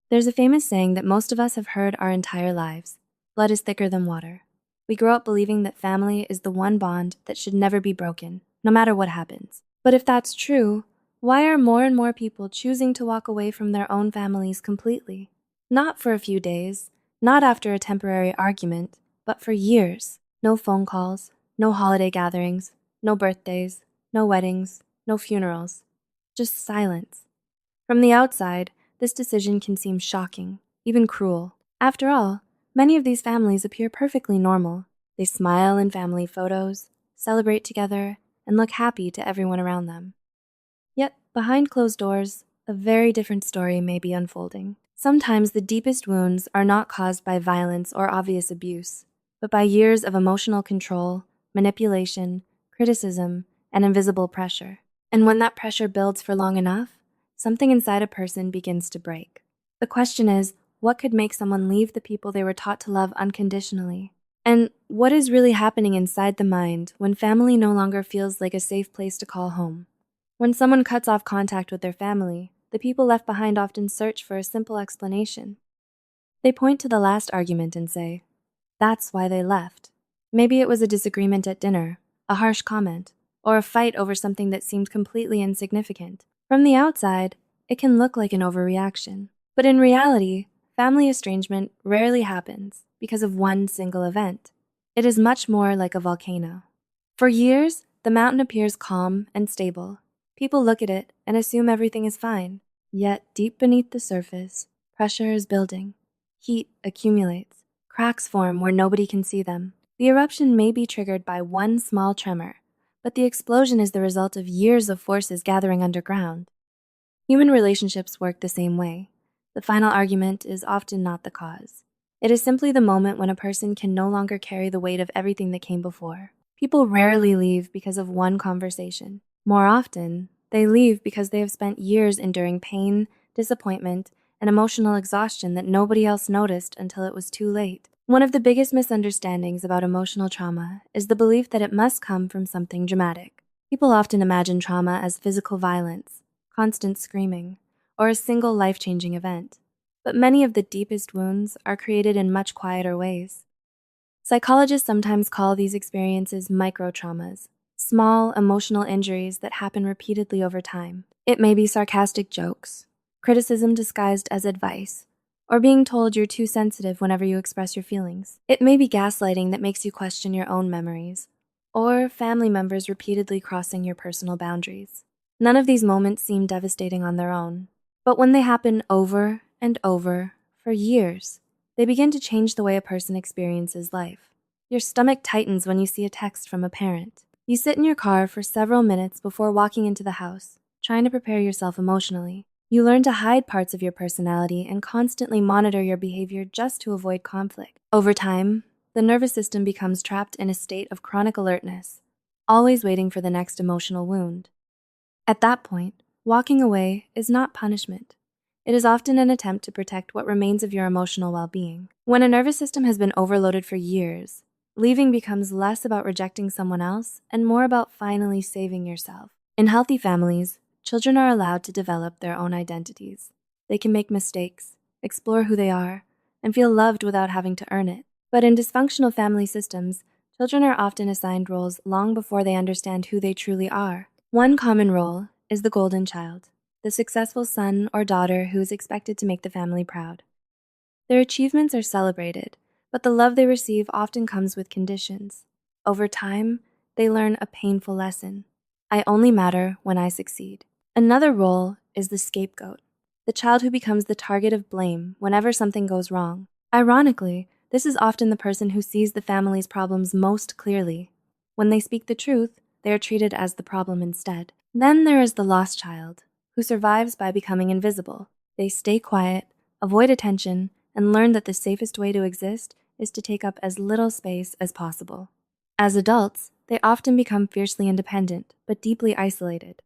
There's a famous saying that most of us have heard our entire lives: blood is thicker than water. We grow up believing that family is the one bond that should never be broken, no matter what happens. But if that's true, why are more and more people choosing to walk away from their own families completely? Not for a few days, not after a temporary argument, but for years. No phone calls, no holiday gatherings, no birthdays, no weddings, no funerals. Just silence. From the outside, this decision can seem shocking, even cruel. After all, many of these families appear perfectly normal. They smile in family photos, celebrate together, and look happy to everyone around them. Yet, behind closed doors, a very different story may be unfolding. Sometimes the deepest wounds are not caused by violence or obvious abuse, but by years of emotional control, manipulation, criticism, and invisible pressure. And when that pressure builds for long enough, something inside a person begins to break. The question is, what could make someone leave the people they were taught to love unconditionally? And what is really happening inside the mind when family no longer feels like a safe place to call home? When someone cuts off contact with their family, the people left behind often search for a simple explanation. They point to the last argument and say, that's why they left. Maybe it was a disagreement at dinner, a harsh comment, or a fight over something that seemed completely insignificant. From the outside, it can look like an overreaction. But in reality, family estrangement rarely happens because of one single event. It is much more like a volcano. For years, the mountain appears calm and stable. People look at it and assume everything is fine. Yet, deep beneath the surface, pressure is building. Heat accumulates. Cracks form where nobody can see them. The eruption may be triggered by one small tremor, but the explosion is the result of years of forces gathering underground. Human relationships work the same way. The final argument is often not the cause. It is simply the moment when a person can no longer carry the weight of everything that came before. People rarely leave because of one conversation. More often, they leave because they have spent years enduring pain, disappointment, and emotional exhaustion that nobody else noticed until it was too late. One of the biggest misunderstandings about emotional trauma is the belief that it must come from something dramatic. People often imagine trauma as physical violence, constant screaming, or a single life-changing event. But many of the deepest wounds are created in much quieter ways. Psychologists sometimes call these experiences microtraumas, small emotional injuries that happen repeatedly over time. It may be sarcastic jokes, criticism disguised as advice, or being told you're too sensitive whenever you express your feelings. It may be gaslighting that makes you question your own memories, or family members repeatedly crossing your personal boundaries. None of these moments seem devastating on their own, but when they happen over and over for years, they begin to change the way a person experiences life. Your stomach tightens when you see a text from a parent. You sit in your car for several minutes before walking into the house, trying to prepare yourself emotionally. You learn to hide parts of your personality and constantly monitor your behavior just to avoid conflict. Over time, the nervous system becomes trapped in a state of chronic alertness, always waiting for the next emotional wound. At that point, walking away is not punishment. It is often an attempt to protect what remains of your emotional well-being. When a nervous system has been overloaded for years, leaving becomes less about rejecting someone else and more about finally saving yourself. In healthy families, children are allowed to develop their own identities. They can make mistakes, explore who they are, and feel loved without having to earn it. But in dysfunctional family systems, children are often assigned roles long before they understand who they truly are. One common role is the golden child, the successful son or daughter who is expected to make the family proud. Their achievements are celebrated, but the love they receive often comes with conditions. Over time, they learn a painful lesson. I only matter when I succeed. Another role is the scapegoat, the child who becomes the target of blame whenever something goes wrong. Ironically, this is often the person who sees the family's problems most clearly. When they speak the truth, they are treated as the problem instead. Then there is the lost child, who survives by becoming invisible. They stay quiet, avoid attention, and learn that the safest way to exist is to take up as little space as possible. As adults, they often become fiercely independent, but deeply isolated.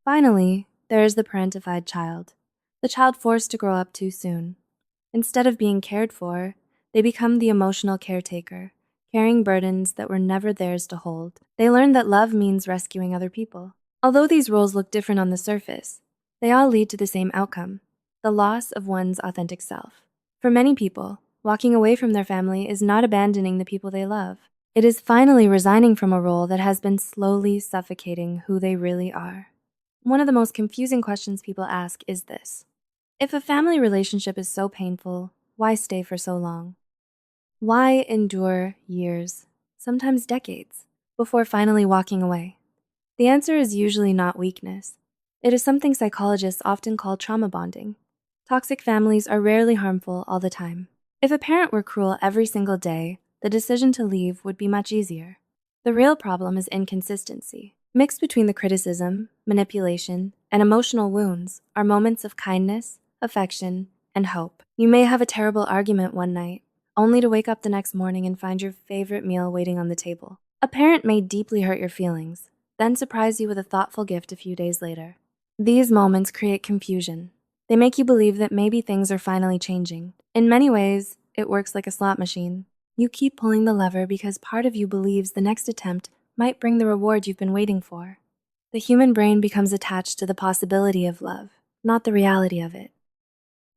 Finally, there is the parentified child, the child forced to grow up too soon. Instead of being cared for, they become the emotional caretaker, carrying burdens that were never theirs to hold. They learn that love means rescuing other people. Although these roles look different on the surface, they all lead to the same outcome: the loss of one's authentic self. For many people, walking away from their family is not abandoning the people they love. It is finally resigning from a role that has been slowly suffocating who they really are. One of the most confusing questions people ask is this: if a family relationship is so painful, why stay for so long? Why endure years, sometimes decades, before finally walking away? The answer is usually not weakness. It is something psychologists often call trauma bonding. Toxic families are rarely harmful all the time. If a parent were cruel every single day, the decision to leave would be much easier. The real problem is inconsistency. Mixed between the criticism, manipulation, and emotional wounds are moments of kindness, affection, and hope. You may have a terrible argument one night, only to wake up the next morning and find your favorite meal waiting on the table. A parent may deeply hurt your feelings, then surprise you with a thoughtful gift a few days later. These moments create confusion. They make you believe that maybe things are finally changing. In many ways, it works like a slot machine. You keep pulling the lever because part of you believes the next attempt might bring the reward you've been waiting for. The human brain becomes attached to the possibility of love, not the reality of it.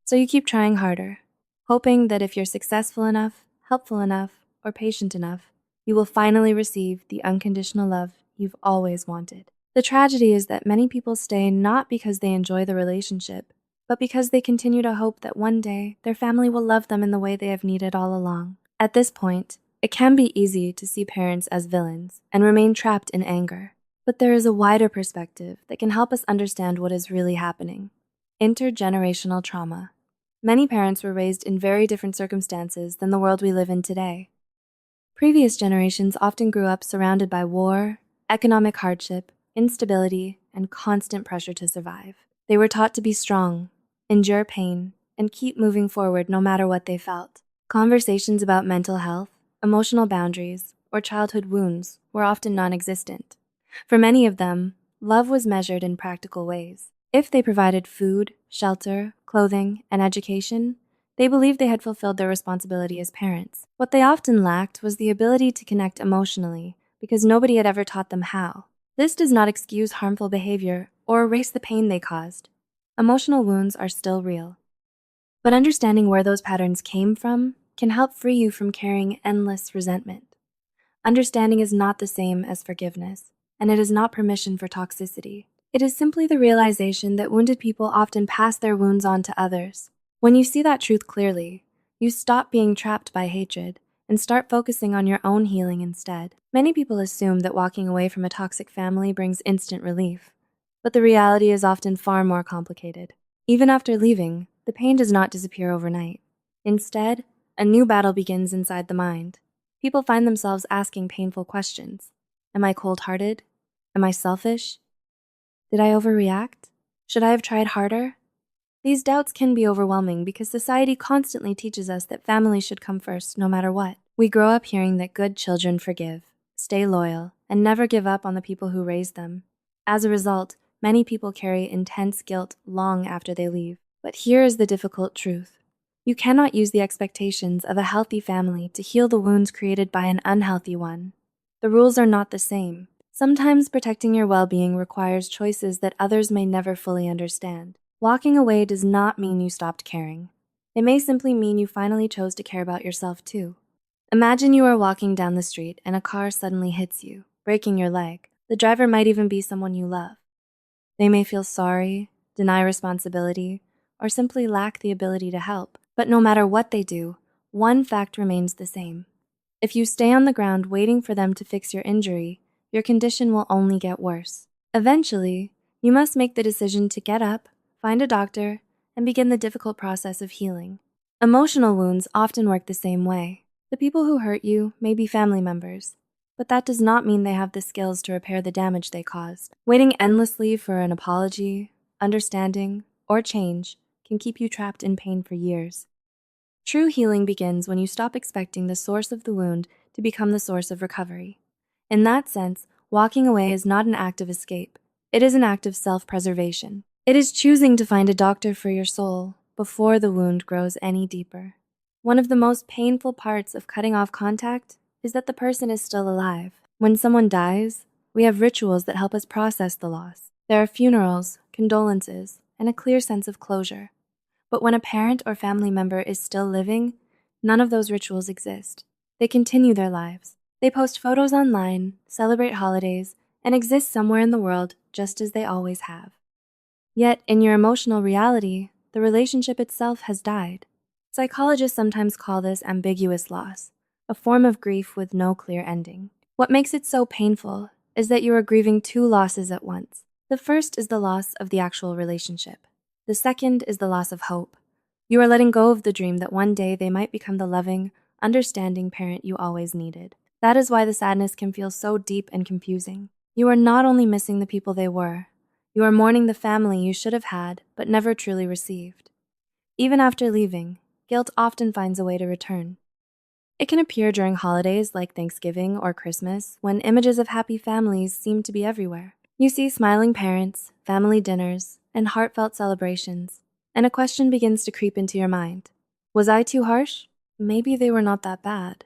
So you keep trying harder, hoping that if you're successful enough, helpful enough, or patient enough, you will finally receive the unconditional love you've always wanted. The tragedy is that many people stay not because they enjoy the relationship, but because they continue to hope that one day their family will love them in the way they have needed all along. At this point, it can be easy to see parents as villains and remain trapped in anger. But there is a wider perspective that can help us understand what is really happening: intergenerational trauma. Many parents were raised in very different circumstances than the world we live in today. Previous generations often grew up surrounded by war, economic hardship, instability, and constant pressure to survive. They were taught to be strong, endure pain, and keep moving forward no matter what they felt. Conversations about mental health, emotional boundaries, or childhood wounds were often non-existent. For many of them, love was measured in practical ways. If they provided food, shelter, clothing, and education, they believed they had fulfilled their responsibility as parents. What they often lacked was the ability to connect emotionally because nobody had ever taught them how. This does not excuse harmful behavior or erase the pain they caused. Emotional wounds are still real. But understanding where those patterns came from can help free you from carrying endless resentment. Understanding is not the same as forgiveness, and it is not permission for toxicity. It is simply the realization that wounded people often pass their wounds on to others. When you see that truth clearly, you stop being trapped by hatred and start focusing on your own healing instead. Many people assume that walking away from a toxic family brings instant relief, but the reality is often far more complicated. Even after leaving, the pain does not disappear overnight. Instead, a new battle begins inside the mind. People find themselves asking painful questions. Am I cold-hearted? Am I selfish? Did I overreact? Should I have tried harder? These doubts can be overwhelming because society constantly teaches us that family should come first no matter what. We grow up hearing that good children forgive, stay loyal, and never give up on the people who raised them. As a result, many people carry intense guilt long after they leave. But here is the difficult truth. You cannot use the expectations of a healthy family to heal the wounds created by an unhealthy one. The rules are not the same. Sometimes protecting your well-being requires choices that others may never fully understand. Walking away does not mean you stopped caring. It may simply mean you finally chose to care about yourself too. Imagine you are walking down the street and a car suddenly hits you, breaking your leg. The driver might even be someone you love. They may feel sorry, deny responsibility, or simply lack the ability to help. But no matter what they do, one fact remains the same. If you stay on the ground waiting for them to fix your injury, your condition will only get worse. Eventually, you must make the decision to get up, find a doctor, and begin the difficult process of healing. Emotional wounds often work the same way. The people who hurt you may be family members, but that does not mean they have the skills to repair the damage they caused. Waiting endlessly for an apology, understanding, or change can keep you trapped in pain for years. True healing begins when you stop expecting the source of the wound to become the source of recovery. In that sense, walking away is not an act of escape. It is an act of self-preservation. It is choosing to find a doctor for your soul before the wound grows any deeper. One of the most painful parts of cutting off contact is that the person is still alive. When someone dies, we have rituals that help us process the loss. There are funerals, condolences, and a clear sense of closure. But when a parent or family member is still living, none of those rituals exist. They continue their lives. They post photos online, celebrate holidays, and exist somewhere in the world just as they always have. Yet, in your emotional reality, the relationship itself has died. Psychologists sometimes call this ambiguous loss, a form of grief with no clear ending. What makes it so painful is that you are grieving two losses at once. The first is the loss of the actual relationship. The second is the loss of hope. You are letting go of the dream that one day they might become the loving, understanding parent you always needed. That is why the sadness can feel so deep and confusing. You are not only missing the people they were, you are mourning the family you should have had but never truly received. Even after leaving, guilt often finds a way to return. It can appear during holidays like Thanksgiving or Christmas, when images of happy families seem to be everywhere. You see smiling parents, family dinners, and heartfelt celebrations, and a question begins to creep into your mind. Was I too harsh? Maybe they were not that bad.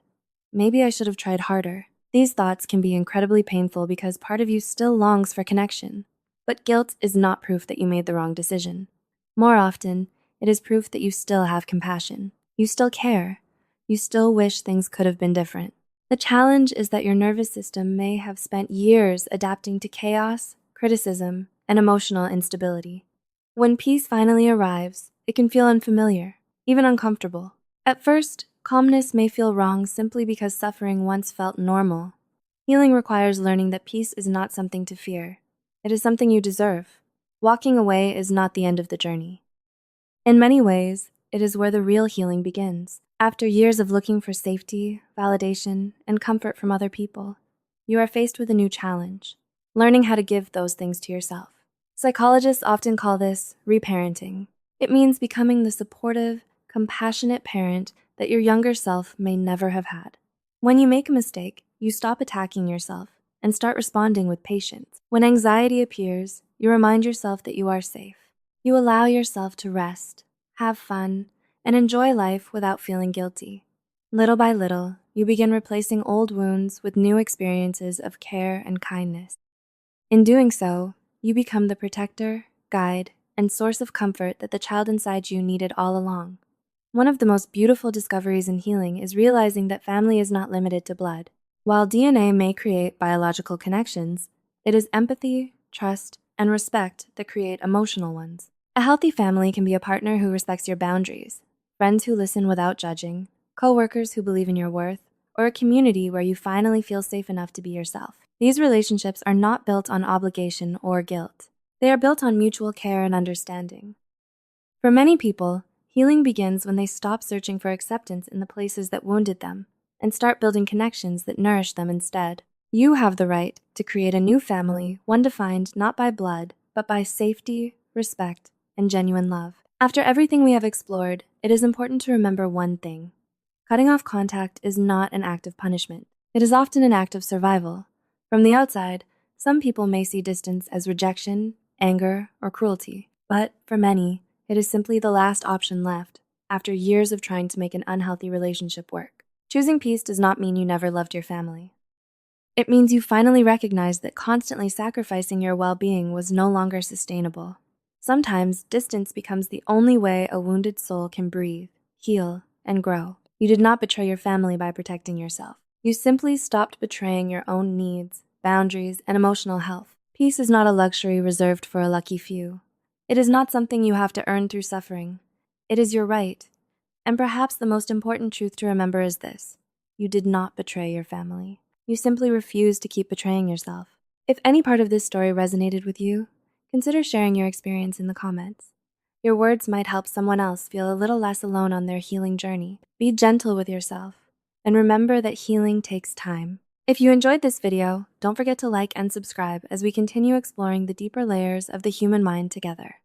Maybe I should have tried harder. These thoughts can be incredibly painful because part of you still longs for connection. But guilt is not proof that you made the wrong decision. More often, it is proof that you still have compassion. You still care. You still wish things could have been different. The challenge is that your nervous system may have spent years adapting to chaos, criticism, and emotional instability. When peace finally arrives, it can feel unfamiliar, even uncomfortable. At first, calmness may feel wrong simply because suffering once felt normal. Healing requires learning that peace is not something to fear. It is something you deserve. Walking away is not the end of the journey. In many ways, it is where the real healing begins. After years of looking for safety, validation, and comfort from other people, you are faced with a new challenge, learning how to give those things to yourself. Psychologists often call this reparenting. It means becoming the supportive, compassionate parent that your younger self may never have had. When you make a mistake, you stop attacking yourself and start responding with patience. When anxiety appears, you remind yourself that you are safe. You allow yourself to rest, have fun, and enjoy life without feeling guilty. Little by little, you begin replacing old wounds with new experiences of care and kindness. In doing so, you become the protector, guide, and source of comfort that the child inside you needed all along. One of the most beautiful discoveries in healing is realizing that family is not limited to blood. While DNA may create biological connections, it is empathy, trust, and respect that create emotional ones. A healthy family can be a partner who respects your boundaries, friends who listen without judging, coworkers who believe in your worth, or a community where you finally feel safe enough to be yourself. These relationships are not built on obligation or guilt. They are built on mutual care and understanding. For many people, healing begins when they stop searching for acceptance in the places that wounded them and start building connections that nourish them instead. You have the right to create a new family, one defined not by blood, but by safety, respect, and genuine love. After everything we have explored, it is important to remember one thing. Cutting off contact is not an act of punishment. It is often an act of survival. From the outside, some people may see distance as rejection, anger, or cruelty. But for many, it is simply the last option left after years of trying to make an unhealthy relationship work. Choosing peace does not mean you never loved your family. It means you finally recognize that constantly sacrificing your well-being was no longer sustainable. Sometimes, distance becomes the only way a wounded soul can breathe, heal, and grow. You did not betray your family by protecting yourself. You simply stopped betraying your own needs, boundaries, and emotional health. Peace is not a luxury reserved for a lucky few. It is not something you have to earn through suffering. It is your right. And perhaps the most important truth to remember is this: you did not betray your family. You simply refused to keep betraying yourself. If any part of this story resonated with you, consider sharing your experience in the comments. Your words might help someone else feel a little less alone on their healing journey. Be gentle with yourself, and remember that healing takes time. If you enjoyed this video, don't forget to like and subscribe as we continue exploring the deeper layers of the human mind together.